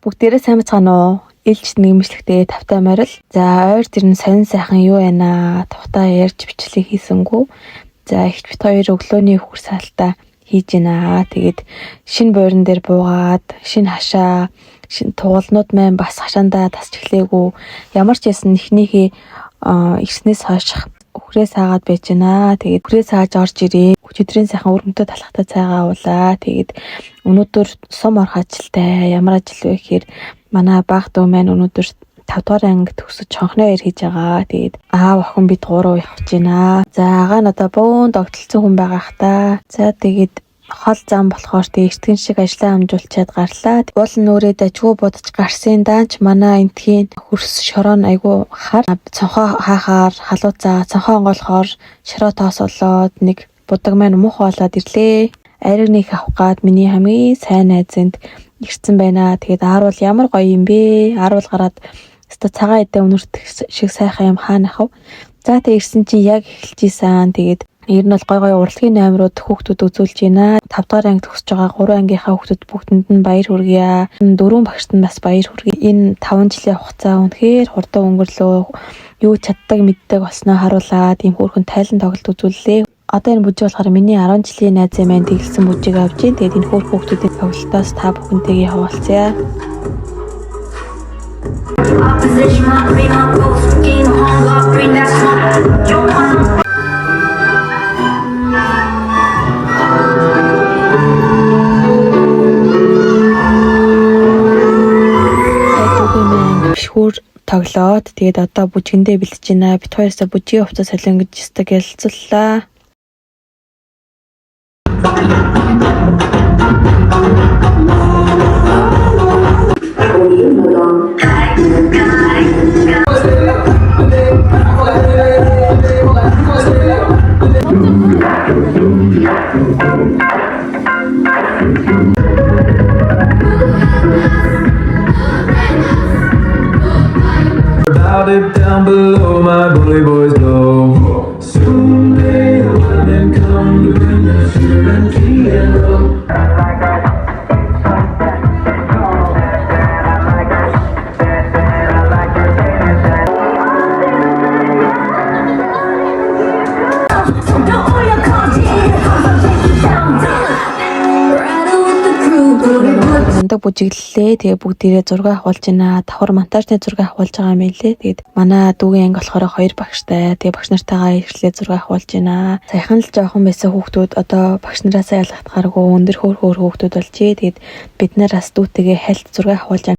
Бүгдээрээ сайн бацгаана уу? Илж нэмжлэгтэй тавтай морил. За ойр тэр нь сонин сайхан юу байна? Тавтаа ярьж бичлэг хийсэнгүү. За ихт бит хоёр өглөөний хурсаалтаа хийж гинэ. Тэгээд шинэ буурин дээр буугаад, шинэ хашаа, шинэ тугалнууд маань бас хашаандаа тасч эхлэегүй. Ямар ч ясан эхнийхээ ирснээс хойш хүрээ саагаад байж гинэ. Тэгээд хүрээ сааж орж ирээ. Өчигдрийн сайхан өргөнтөө талхтай цайгаа уулаа. Тэгээд өнөөдөр сум орох ажилтай. Ямар ажил вэ гэхээр манай баг дүү маань өнөөдөр 5 дугаар анги төгсөж чонхны хоёр хийж байгаа. Тэгээд аав охин бид гурав явж гинэ. За агаа нь одоо бөөн догтлцсон хүн байгаа хта. За тэгээд хол зам болохоор тэг эртгэн шиг ажлаа амжуулчаад гарлаа. Уул нүрээ дажгүй будаж гарсан даанч манай энтхийн хөрс шорон айгу хар цонхоо хаахаар халууцаа цонхоо онгоолохоор шороо тоосолоод нэг будаг маань муухай болоод ирлээ. Аригныг авах гад миний хамгийн сайн найзынд ирсэн байна. Тэгээд ааруул ямар гоё юм бэ? Ааруул гараад өстө цагаан эдээ өнөртөх шиг сайхан юм хаана ахав. За тэг ирсэн чинь яг эхэлж ийсэн. Тэгээд ер нь бол гой урлагийн номерууд хүүхдүүд үзүүлж байна. 5 дугаар анги төгсөж байгаа 3 ангийнхаа хүүхдүүд бүгдэнд нь баяр хүргье. 4 багшд нь бас баяр хүргье. Энэ 5 жилийн хугацаа үнэхээр хурдан өнгөрлөө. Юу чаддаг мэддэг болсноо харуулаад ийм хөөрхөн тайлан тоглолт үзүүллээ. Одоо энэ бүжиг болохоор миний 10 жилийн найзын маань тэглэсэн бүжиг авч ийн. Тэгээд энэ хөөрхөн хүүхдүүдийн тоглолтоос та бүхэнтэйгээ хаваалцъя. Тоглоод тэгээд одоо бүжгэндээ бэлтэж байна. Бит хоёрсаа бүжгийн хувцас солион гэж өстөг ялцлаа. It down below, my bully boys know. Soon may the women come to bring the sugar and tea and roll. Ондог бүжиглэлээ. Тэгээ бүгдээрээ зураг авахулж байна. Давхар монтажны зураг авахулж байгаа юм лээ. Тэгээд манай дүүгийн анги болохоор 2 багштай. Тэгээ багш нартайгаа ирэхлээр зураг авахулж байна. Саяхан л жоохон байсан хүүхдүүд одоо багш нараасаа ялгахтааргүй өндөр хөөр хүүхдүүд болжээ. Тэгээд бид нар бас дүүтэйгээ хальт зураг авахулж